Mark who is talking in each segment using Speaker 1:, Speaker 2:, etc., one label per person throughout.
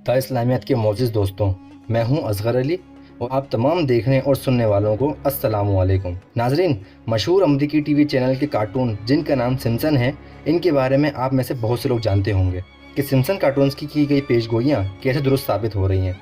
Speaker 1: The इस्लामियत के मोअज़्ज़िज़ दोस्तों, मैं हूं असगर अली और आप तमाम देखने और सुनने वालों को अस्सलामु अलैकुम। नाज़रीन, मशहूर अमरीकी टीवी चैनल के कार्टून जिनका नाम सिम्पसन है, इनके बारे में आप में से बहुत से लोग जानते होंगे कि सिम्पसन कार्टून्स की गई पेशगोइयाँ कैसे दुरुस्त साबित हो रही हैं।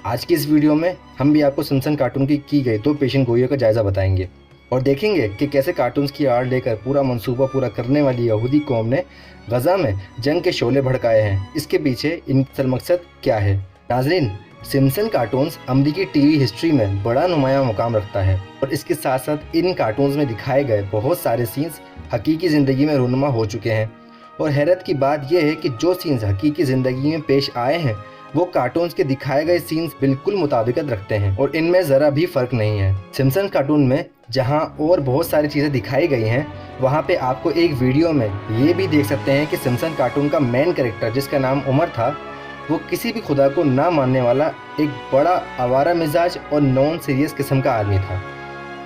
Speaker 1: आज की इस वीडियो में हम भी आपको सिम्पसन कार्टून की गई 2 पेशन गोइयों का जायज़ा बताएंगे और देखेंगे कि कैसे कार्टून्स की आड़ लेकर पूरा मंसूबा पूरा करने वाली यहूदी कौम ने गज़ा में जंग के शोले भड़काए हैं। इसके पीछे इनका असल मकसद क्या है? नाज़रीन, सिम्पसन कार्टून्स अमरीकी टीवी हिस्ट्री में बड़ा नुमायां मुकाम रखता है और इसके साथ साथ इन कार्टून्स में दिखाए गए बहुत सारे सीन्स हकीकी ज़िंदगी में रूनुमा हो चुके हैं। और हैरत की बात यह है कि जो सीन्स हकीकी ज़िंदगी में पेश आए हैं वो कार्टून्स के दिखाए गए सीन्स बिल्कुल मुताबिकत रखते हैं और इनमें ज़रा भी फ़र्क नहीं है। सिम्पसन कार्टून में जहां और बहुत सारी चीज़ें दिखाई गई हैं, वहां पे आपको एक वीडियो में ये भी देख सकते हैं कि सिम्पसन कार्टून का मेन कैरेक्टर जिसका नाम उमर था, वो किसी भी खुदा को ना मानने वाला एक बड़ा आवारा मिजाज और नॉन सीरियस किस्म का आदमी था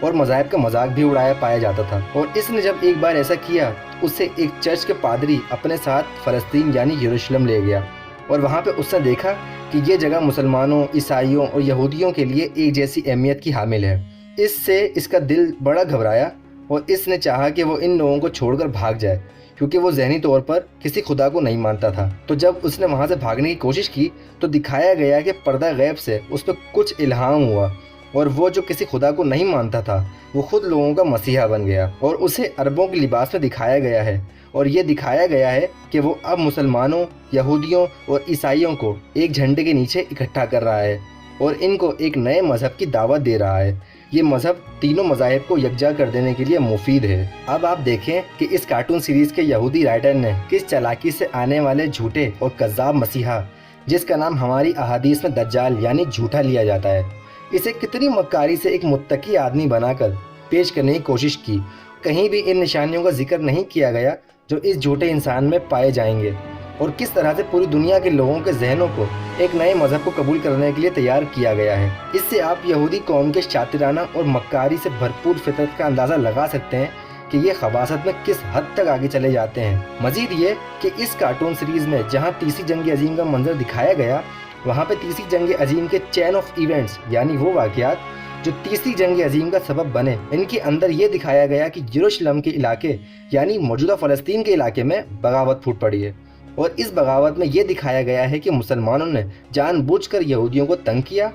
Speaker 1: और मज़ाहिब का मजाक भी उड़ाया पाया जाता था। और इसने जब एक बार ऐसा किया तो उससे एक चर्च के पादरी अपने साथ फ़लस्तीन यानी यरूशलेम ले गया और वहाँ पे उसने देखा कि ये जगह मुसलमानों, ईसाइयों और यहूदियों के लिए एक जैसी अहमियत की हामिल है। इससे इसका दिल बड़ा घबराया और इसने चाहा कि वो इन लोगों को छोड़कर भाग जाए क्योंकि वो ज़हनी तौर पर किसी खुदा को नहीं मानता था। तो जब उसने वहाँ से भागने की कोशिश की तो दिखाया गया कि पर्दा गैब से उस पर कुछ इल्हाम हुआ और वो जो किसी खुदा को नहीं मानता था वो खुद लोगों का मसीहा बन गया और उसे अरबों के लिबास में दिखाया गया है और ये दिखाया गया है कि वो अब मुसलमानों, यहूदियों और ईसाइयों को एक झंडे के नीचे इकट्ठा कर रहा है और इनको एक नए मज़हब की दावत दे रहा है। ये मज़हब तीनों मज़ाहिब को यकजा कर देने के लिए मुफीद है। अब आप देखें कि इस कार्टून सीरीज़ के यहूदी राइटर ने किस चालाकी से आने वाले झूठे और कज़्ज़ाब मसीहा, जिसका नाम हमारी अहादीस में दज्जाल यानी झूठा लिया जाता है, इसे कितनी मक्कारी से एक मुत्तकी आदमी बनाकर पेश करने की कोशिश की। कहीं भी इन निशानियों का जिक्र नहीं किया गया जो इस झूठे इंसान में पाए जाएंगे और किस तरह से पूरी दुनिया के लोगों के जहनों को एक नए मज़हब को कबूल करने के लिए तैयार किया गया है। इससे आप यहूदी कौम के शातिराना और मक्कारी से भरपूर फितरत का अंदाज़ा लगा सकते हैं कि ये खबासत में किस हद तक आगे चले जाते हैं। मज़ीद ये कि इस कार्टून सीरीज़ में जहाँ तीसरी जंग अजीम का मंजर दिखाया गया, वहाँ पे तीसरी जंग अजीम के चैन ऑफ इवेंट्स यानी वो वाक़यात जो तीसरी जंग अजीम का सबब बने, इनके अंदर ये दिखाया गया कि यरूशलेम के इलाके यानी मौजूदा फ़लस्तीन के इलाके में बगावत फूट पड़ी है और इस बगावत में ये दिखाया गया है कि मुसलमानों ने जानबूझकर यहूदियों को तंग किया,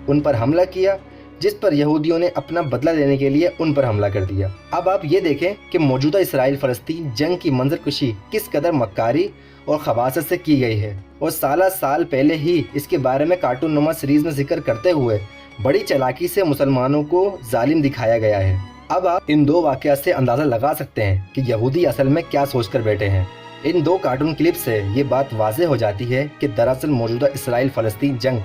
Speaker 1: उन पर हमला किया, जिस पर यहूदियों ने अपना बदला लेने के लिए उन पर हमला कर दिया। अब आप ये देखें कि मौजूदा इसराइल फ़लस्तीन जंग की मंजरकशी किस कदर मक्कारी और खबासत से की गई है और साल पहले ही इसके बारे में कार्टून नुमा सीरीज़ में जिक्र करते हुए बड़ी चालाकी से मुसलमानों को जालिम दिखाया गया है। अब आप इन 2 वाक़यात से अंदाज़ा लगा सकते हैं कि यहूदी असल में क्या सोचकर बैठे हैं। इन 2 कार्टून क्लिप से ये बात वाज़े हो जाती है कि दरअसल मौजूदा इसराइल फ़लस्तीन जंग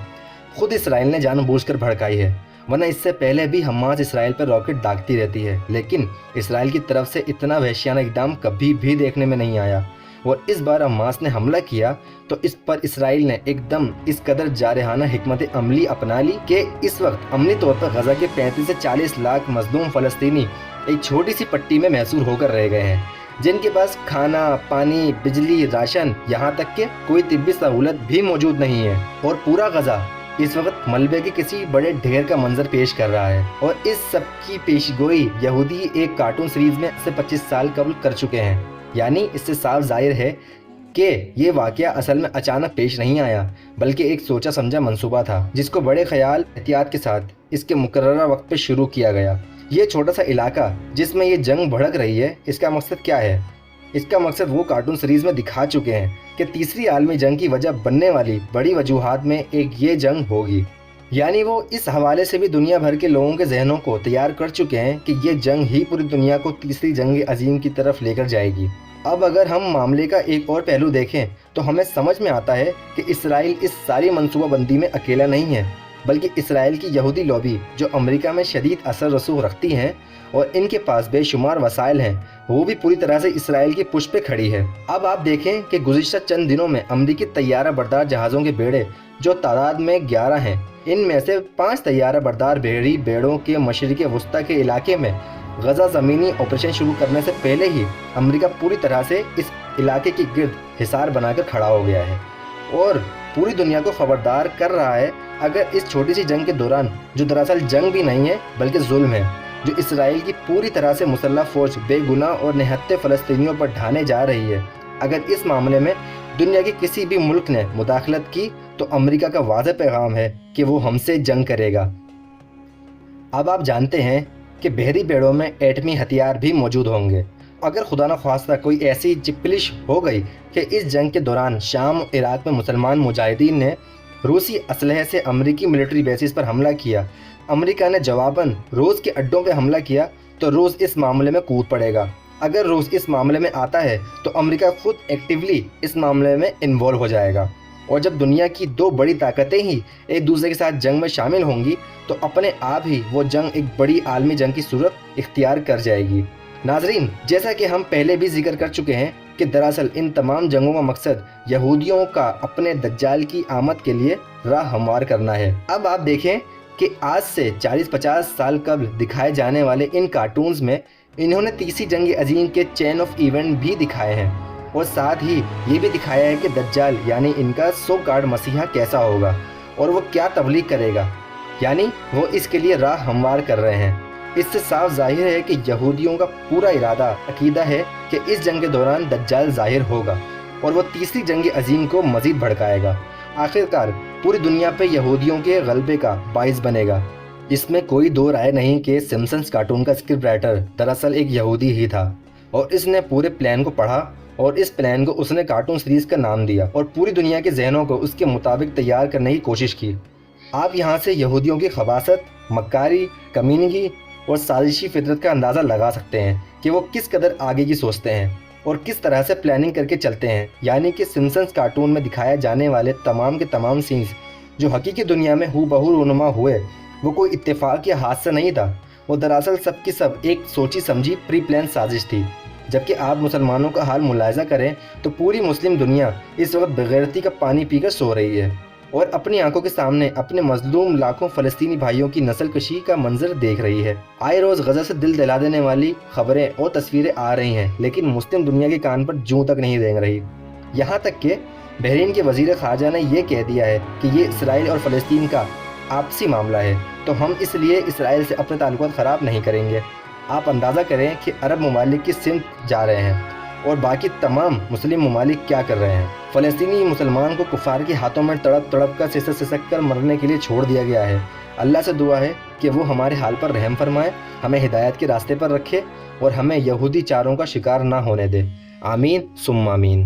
Speaker 1: खुद इसराइल ने जानबूझकर भड़काई है, वरना इससे पहले भी हमास इसराइल पर रॉकेट दागती रहती है, लेकिन इसराइल की तरफ से इतना वहशियाना इक़दाम कभी भी देखने में नहीं आया और इस बार हमास ने हमला किया तो इस पर इसराइल ने एकदम इस कदर जारहाना हिकमत अमली अपना ली कि इस वक्त अमली तौर पर गज़ा के 35 से 40 लाख मजलूम फ़लस्तीनी एक छोटी सी पट्टी में महसूर होकर रह गए हैं, जिनके पास खाना, पानी, बिजली, राशन, यहाँ तक कि कोई तिब्बी सहूलत भी मौजूद नहीं है और पूरा गज़ा इस वक्त मलबे के किसी बड़े ढेर का मंजर पेश कर रहा है। और इस सब की पेशगोई यहूदी एक कार्टून सीरीज़ में से 25 साल कबल कर चुके हैं, यानी इससे साफ जाहिर है कि ये वाक़या असल में अचानक पेश नहीं आया बल्कि एक सोचा समझा मंसूबा था जिसको बड़े ख्याल एहतियात के साथ इसके मुकर्ररा वक्त पे शुरू किया गया। ये छोटा सा इलाका जिसमें ये जंग भड़क रही है, इसका मकसद क्या है? इसका मकसद वो कार्टून सीरीज़ में दिखा चुके हैं कि तीसरी आलमी जंग की वजह बनने वाली बड़ी वजूहात में एक ये जंग होगी, यानी वो इस हवाले से भी दुनिया भर के लोगों के जहनों को तैयार कर चुके हैं कि ये जंग ही पूरी दुनिया को तीसरी जंग अजीम की तरफ लेकर जाएगी। अब अगर हम मामले का एक और पहलू देखें तो हमें समझ में आता है कि इसराइल इस सारी मनसूबाबंदी में अकेला नहीं है, बल्कि इसराइल की यहूदी लॉबी जो अमेरिका में शदीद असर रसूख रखती हैं और इनके पास बेशुमार वसाइल हैं, वो भी पूरी तरह से इसराइल की पुश पे खड़ी है। अब आप देखें कि गुज़िश्ता चंद दिनों में अमरीकी तैयारा बरदार जहाज़ों के बेड़े जो तादाद में 11 हैं, इनमें से 5 तैयारा बरदार बहरी बेड़ों के मशरिक़ वस्ता के इलाके में गज़ा ज़मीनी ऑपरेशन शुरू करने से पहले ही अमेरिका पूरी तरह से इस इलाके के गिर्द हिसार बनाकर खड़ा हो गया है और پوری دنیا کو خبردار کر رہا ہے اگر اس چھوٹی سی جنگ کے دوران، جو دراصل جنگ بھی نہیں ہے بلکہ ظلم ہے، جو اسرائیل کی پوری طرح سے مسلح فوج بے گناہ اور نہتے فلسطینیوں پر ڈھانے جا رہی ہے، اگر اس معاملے میں دنیا کے کسی بھی ملک نے مداخلت کی تو امریکہ کا واضح پیغام ہے کہ وہ ہم سے جنگ کرے گا۔ اب آپ جانتے ہیں کہ بحری بیڑوں میں ایٹمی ہتھیار بھی موجود ہوں گے۔ اگر خدا نخواستہ کوئی ایسی چپلش ہو گئی کہ اس جنگ کے دوران شام و عراق میں مسلمان مجاہدین نے روسی اسلحے سے امریکی ملٹری بیسز پر حملہ کیا، امریکہ نے جواباً روس کے اڈوں پہ حملہ کیا، تو روس اس معاملے میں کود پڑے گا۔ اگر روس اس معاملے میں آتا ہے تو امریکہ خود ایکٹیولی اس معاملے میں انوالو ہو جائے گا، اور جب دنیا کی دو بڑی طاقتیں ہی ایک دوسرے کے ساتھ جنگ میں شامل ہوں گی تو اپنے آپ ہی وہ جنگ ایک بڑی عالمی جنگ کی صورت اختیار کر جائے گی۔ ناظرین، جیسا کہ ہم پہلے بھی ذکر کر چکے ہیں کہ دراصل ان تمام جنگوں کا مقصد یہودیوں کا اپنے دجال کی آمد کے لیے راہ ہموار کرنا ہے۔ اب آپ دیکھیں کہ آج سے 40-50 سال قبل دکھائے جانے والے ان کارٹونز میں انہوں نے تیسری جنگ عظیم کے چین آف ایونٹ بھی دکھائے ہیں، اور ساتھ ہی یہ بھی دکھایا ہے کہ دجال یعنی ان کا سو کارڈ مسیحا کیسا ہوگا اور وہ کیا تبلیغ کرے گا، یعنی وہ اس کے لیے راہ ہموار کر رہے ہیں۔ اس سے صاف ظاہر ہے کہ یہودیوں کا پورا ارادہ عقیدہ ہے کہ اس جنگ کے دوران دجال ظاہر ہوگا اور وہ تیسری جنگ عظیم کو مزید بھڑکائے گا، آخرکار پوری دنیا پہ یہودیوں کے غلبے کا باعث بنے گا۔ اس میں کوئی دو رائے نہیں کہ سمپسنز کارٹون کا اسکرپٹ رائٹر دراصل ایک یہودی ہی تھا، اور اس نے پورے پلان کو پڑھا اور اس پلان کو اس نے کارٹون سیریز کا نام دیا اور پوری دنیا کے ذہنوں کو اس کے مطابق تیار کرنے کی کوشش کی۔ آپ یہاں سے یہودیوں کی خباثت، مکاری، کمینگی اور سازشی فطرت کا اندازہ لگا سکتے ہیں کہ وہ کس قدر آگے کی سوچتے ہیں اور کس طرح سے پلاننگ کر کے چلتے ہیں، یعنی کہ سمپسنز کارٹون میں دکھائے جانے والے تمام کے تمام سینز جو حقیقی دنیا میں ہو بہو رونما ہوئے، وہ کوئی اتفاق یا حادثہ نہیں تھا، وہ دراصل سب کی سب ایک سوچی سمجھی پری پلان سازش تھی۔ جبکہ آپ مسلمانوں کا حال ملاحظہ کریں تو پوری مسلم دنیا اس وقت بغیرتی کا پانی پی کر سو رہی ہے اور اپنی آنکھوں کے سامنے اپنے مظلوم لاکھوں فلسطینی بھائیوں کی نسل کشی کا منظر دیکھ رہی ہے۔ آئے روز غزہ سے دل دلا دینے والی خبریں اور تصویریں آ رہی ہیں، لیکن مسلم دنیا کے کان پر جوں تک نہیں رینگ رہی۔ یہاں تک کہ بحرین کے وزیر خارجہ نے یہ کہہ دیا ہے کہ یہ اسرائیل اور فلسطین کا آپسی معاملہ ہے، تو ہم اس لیے اسرائیل سے اپنے تعلقات خراب نہیں کریں گے۔ آپ اندازہ کریں کہ عرب ممالک کس سمت جا رہے ہیں اور باقی تمام مسلم ممالک کیا کر رہے ہیں۔ فلسطینی مسلمان کو کفار کے ہاتھوں میں تڑپ تڑپ کر سسک کر مرنے کے لیے چھوڑ دیا گیا ہے۔ اللہ سے دعا ہے کہ وہ ہمارے حال پر رحم فرمائے، ہمیں ہدایت کے راستے پر رکھے اور ہمیں یہودی چاروں کا شکار نہ ہونے دے۔ آمین ثم آمین۔